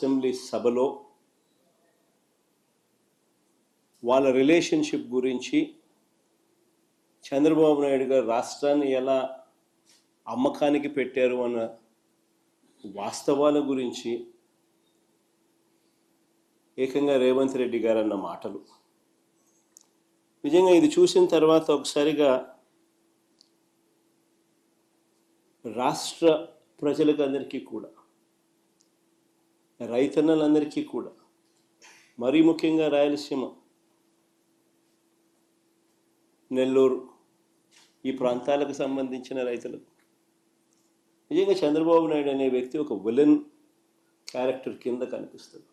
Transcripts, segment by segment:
Assembly సభలో వాళ్ళ relationship గురించి, చంద్రబాబు నాయుడు గారు రాష్ట్రాన్ని ఎలా అమ్మకానికి పెట్టారు అన్న వాస్తవాల గురించి ఏకంగా రేవంత్ రెడ్డి గారు అన్న మాటలు నిజంగా ఇది చూసిన తర్వాత ఒకసారిగా రాష్ట్ర ప్రజలకు అందరికీ కూడా, రైతన్నలందరికీ కూడా, మరీ ముఖ్యంగా రాయలసీమ, నెల్లూరు ఈ ప్రాంతాలకు సంబంధించిన రైతులకు నిజంగా చంద్రబాబు నాయుడు అనే వ్యక్తి ఒక విలన్ క్యారెక్టర్ కింద కనిపిస్తుంది.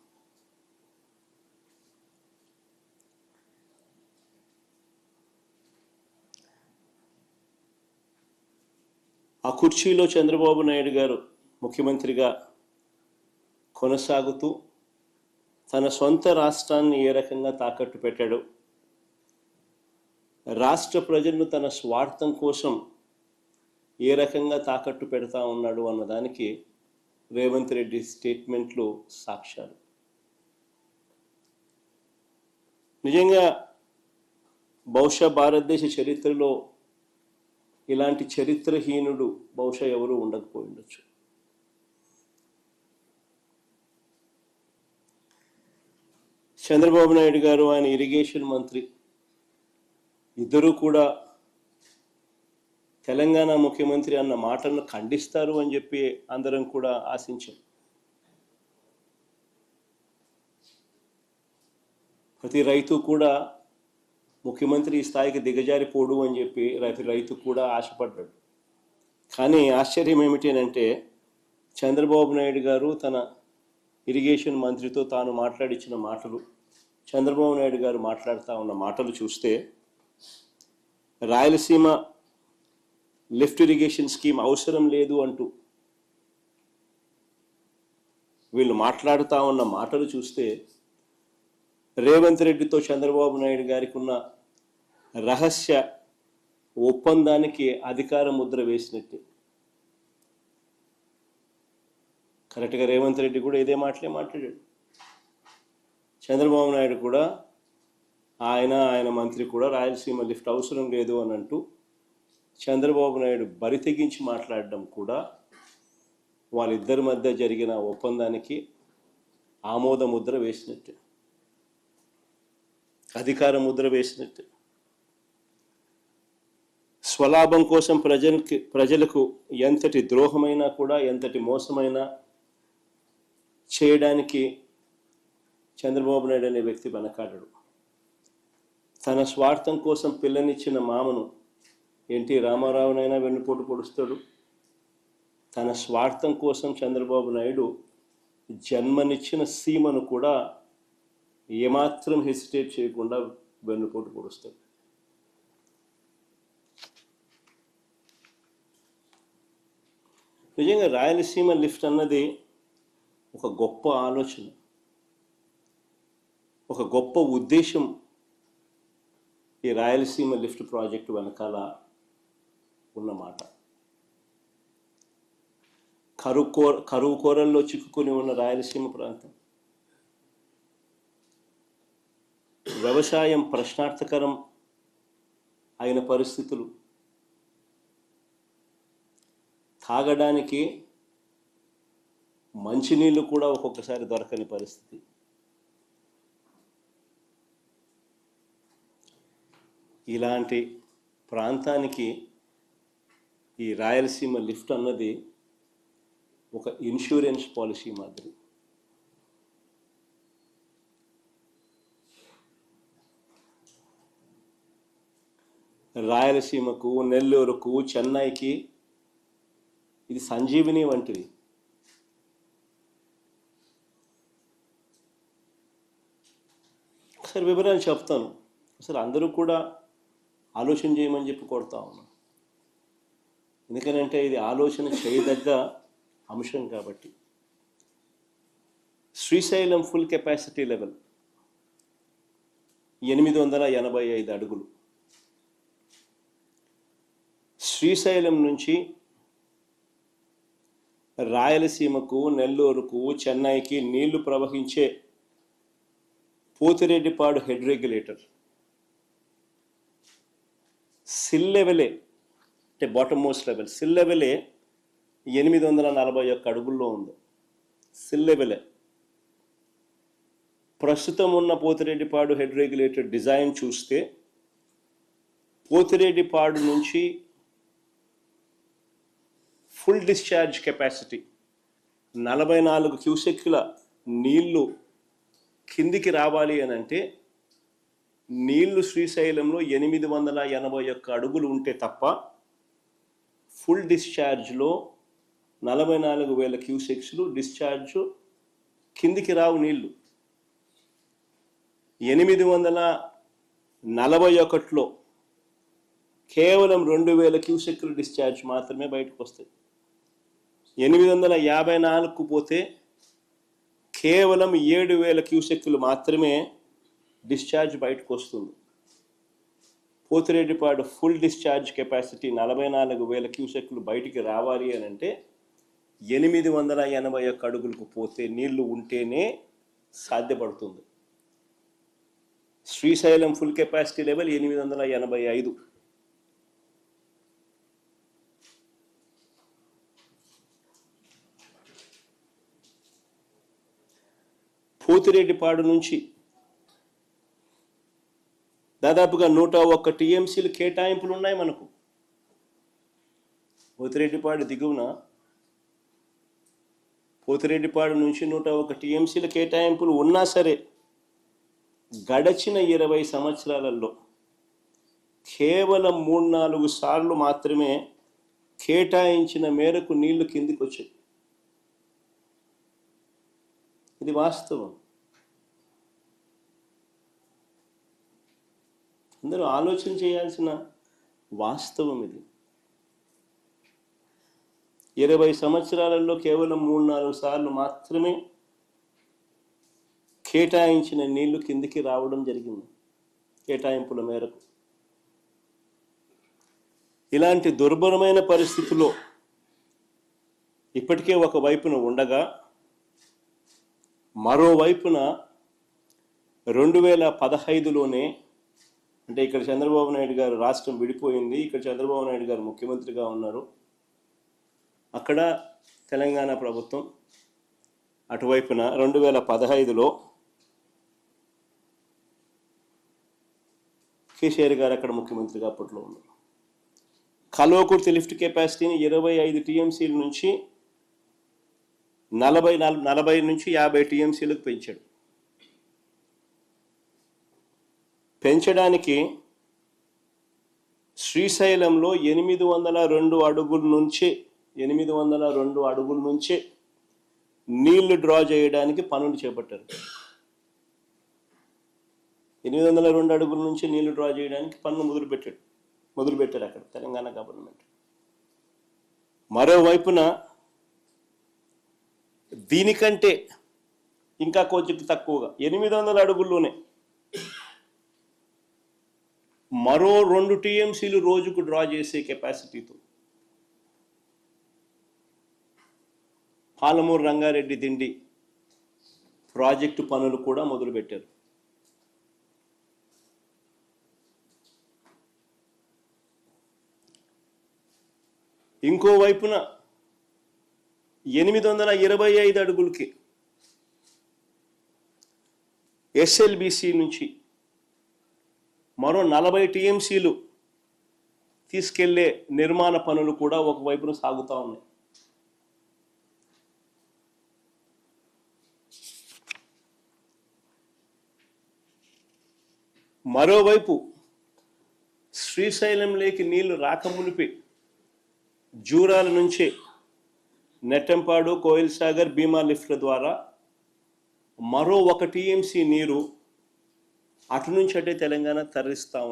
ఆ కుర్చీలో చంద్రబాబు నాయుడు గారు ముఖ్యమంత్రిగా కొనసాగుతూ తన సొంత రాష్ట్రాన్ని ఏ రకంగా తాకట్టు పెట్టాడు, రాష్ట్ర ప్రజలను తన స్వార్థం కోసం ఏ రకంగా తాకట్టు పెడతా ఉన్నాడు అన్నదానికి రేవంత్ రెడ్డి స్టేట్మెంట్లు సాక్ష్యాలు. నిజంగా బహుశా భారతదేశ చరిత్రలో ఇలాంటి చరిత్రహీనుడు బహుశా ఎవరూ ఉండకపోయి ఉండొచ్చు. చంద్రబాబు నాయుడు గారు, ఆయన ఇరిగేషన్ మంత్రి ఇద్దరూ కూడా తెలంగాణ ముఖ్యమంత్రి అన్న మాటలను ఖండిస్తారు అని చెప్పి అందరం కూడా ఆశించాం. ప్రతి రైతు కూడా ముఖ్యమంత్రి ఈ స్థాయికి దిగజారిపోడు అని చెప్పి రైతు కూడా ఆశపడ్డాడు. కానీ ఆశ్చర్యం ఏమిటి అంటే చంద్రబాబు నాయుడు గారు తన ఇరిగేషన్ మంత్రితో తాను మాట్లాడించిన మాటలు, చంద్రబాబు నాయుడు గారు మాట్లాడుతూ ఉన్న మాటలు చూస్తే రాయలసీమ లిఫ్ట్ ఇరిగేషన్ స్కీమ్ అవసరం లేదు అంటూ వీళ్ళు మాట్లాడుతూ ఉన్న మాటలు చూస్తే రేవంత్ రెడ్డితో చంద్రబాబు నాయుడు గారికి ఉన్న రహస్య ఒప్పందానికి అధికార ముద్ర వేసినట్టే. కరెక్ట్గా రేవంత్ రెడ్డి కూడా ఇదే మాట్లాడాడు. చంద్రబాబు నాయుడు కూడా ఆయన మంత్రి కూడా రాయలసీమ లిఫ్ట్ అవసరం లేదు అని అంటూ చంద్రబాబు నాయుడు బరి తెగించి మాట్లాడడం కూడా వాళ్ళిద్దరి మధ్య జరిగిన ఒప్పందానికి ఆమోద ముద్ర వేసినట్టే, అధికార ముద్ర వేసినట్టే. స్వలాభం కోసం ప్రజలకు ఎంతటి ద్రోహమైనా కూడా, ఎంతటి మోసమైనా చేయడానికి చంద్రబాబు నాయుడు అనే వ్యక్తి వెనకాడడు. తన స్వార్థం కోసం పిల్లనిచ్చిన మామను ఎన్టీ రామారావునైనా వెన్నుపోటు పొడుస్తాడు. తన స్వార్థం కోసం చంద్రబాబు నాయుడు జన్మనిచ్చిన సీమను కూడా ఏమాత్రం హెసిటేట్ చేయకుండా వెన్నుపోటు పొడుస్తాడు. నిజంగా రాయలసీమ లిఫ్ట్ అన్నది ఒక గొప్ప ఆలోచన, ఒక గొప్ప ఉద్దేశం ఈ రాయలసీమ లిఫ్ట్ ప్రాజెక్టు వెనకాల ఉన్నమాట. కరువు కోరల్లో చిక్కుకొని ఉన్న రాయలసీమ ప్రాంతం, వ్యవసాయం ప్రశ్నార్థకరం అయిన పరిస్థితులు, తాగడానికి మంచినీళ్ళు కూడా ఒక్కొక్కసారి దొరకని పరిస్థితి. ఇలాంటి ప్రాంతానికి ఈ రాయలసీమ లిఫ్ట్ అన్నది ఒక ఇన్సూరెన్స్ పాలసీ మాదిరి. రాయలసీమకు, నెల్లూరుకు, చెన్నైకి ఇది సంజీవిని వంటిది. ఒకసారి వివరాలు చెప్తాను. అసలు అందరూ కూడా ఆలోచన చేయమని చెప్పి కొడతా ఉన్నాం. ఎందుకనంటే ఇది ఆలోచన చేయదగ్గ అంశం కాబట్టి. శ్రీశైలం ఫుల్ కెపాసిటీ లెవెల్ 885 అడుగులు. శ్రీశైలం నుంచి రాయలసీమకు, నెల్లూరుకు, చెన్నైకి నీళ్లు ప్రవహించే పోతిరెడ్డిపాడు హెడ్ రెగ్యులేటర్ సిల్ లెవెలే, అంటే బాటమ్ మోస్ట్ లెవెల్, సిల్ లెవెలే 841 అడుగుల్లో ఉంది. సిల్ లెవెలే. ప్రస్తుతం ఉన్న పోతిరెడ్డిపాడు హెడ్ రెగ్యులేటర్ డిజైన్ చూస్తే పోతిరెడ్డిపాడు నుంచి ఫుల్ డిశ్చార్జ్ కెపాసిటీ 44 క్యూసెక్ల నీళ్లు కిందికి రావాలి అని అంటే నీళ్లు శ్రీశైలంలో 881 అడుగులు ఉంటే తప్ప ఫుల్ డిశ్చార్జ్లో 44,000 క్యూసెక్స్లు డిశ్చార్జ్ కిందికి రావు. నీళ్లు 841లో కేవలం 2,000 క్యూసెక్లు డిశ్చార్జ్ మాత్రమే బయటకు వస్తాయి. 854కు పోతే కేవలం 7,000 క్యూసెక్లు మాత్రమే డిశ్చార్జ్ బయటకు వస్తుంది. పోతిరెడ్డిపాడు ఫుల్ డిశ్చార్జ్ కెపాసిటీ 44,000 క్యూసెక్లు బయటికి రావాలి అని అంటే 881 అడుగులకు పోతే నీళ్లు ఉంటేనే సాధ్యపడుతుంది. Srisailam full capacity level 885. Pothireddypadu నుంచి దాదాపుగా 101 టీఎంసీలు కేటాయింపులు ఉన్నాయి మనకు. పోతిరెడ్డిపాడు దిగువన పోతిరెడ్డిపాడు నుంచి 101 టీఎంసీల కేటాయింపులు ఉన్నా సరే గడచిన 20 సంవత్సరాలలో కేవలం 3-4 సార్లు మాత్రమే కేటాయించిన మేరకు నీళ్లు కిందికి వచ్చాయి. ఇది వాస్తవం. అందరూ ఆలోచన చేయాల్సిన వాస్తవం ఇది. 20 సంవత్సరాలలో కేవలం 3-4 సార్లు మాత్రమే కేటాయించిన నీళ్లు కిందికి రావడం జరిగింది కేటాయింపుల మేరకు. ఇలాంటి దుర్భరమైన పరిస్థితిలో ఇప్పటికే ఒక వైపున ఉండగా మరోవైపున 2015లోనే, అంటే ఇక్కడ చంద్రబాబు నాయుడు గారు రాష్ట్రం విడిపోయింది, ఇక్కడ చంద్రబాబు నాయుడు గారు ముఖ్యమంత్రిగా ఉన్నారు, అక్కడ తెలంగాణ ప్రభుత్వం అటువైపున 2015లో కేసీఆర్ గారు అక్కడ ముఖ్యమంత్రిగా అప్పట్లో ఉన్నారు. కల్వకుర్తి లిఫ్ట్ కెపాసిటీని 25 టీఎంసీల నుంచి 40 నుంచి 50 టీఎంసీలకు పెంచాడు. పెంచడానికి శ్రీశైలంలో 802 అడుగుల నుంచే నీళ్లు డ్రా చేయడానికి పనులు చేపట్టారు. 802 అడుగుల నుంచి నీళ్లు డ్రా చేయడానికి పనులు మొదలుపెట్టారు అక్కడ తెలంగాణ గవర్నమెంట్. మరోవైపున దీనికంటే ఇంకా కొంచెం తక్కువగా 800 అడుగుల్లోనే మరో 2 టీఎంసీలు రోజుకు డ్రా చేసే కెపాసిటీతో పాలమూరు రంగారెడ్డి దిండి ప్రాజెక్టు పనులు కూడా మొదలుపెట్టారు. ఇంకోవైపున 825 అడుగులకి ఎస్ఎల్బిసి నుంచి మరో 40 టీఎంసీలు తీసుకెళ్లే నిర్మాణ పనులు కూడా ఒకవైపున సాగుతూ ఉన్నాయి. మరోవైపు శ్రీశైలంలోకి నీళ్లు రాకమునిపే జూరాల నుంచే నెట్టంపాడు, కోయిల్ సాగర్, భీమా లిఫ్ట్ల ద్వారా మరో 1 టీఎంసీ నీరు అటు నుంచి అటే తెలంగాణ తరలిస్తూ ఉంది.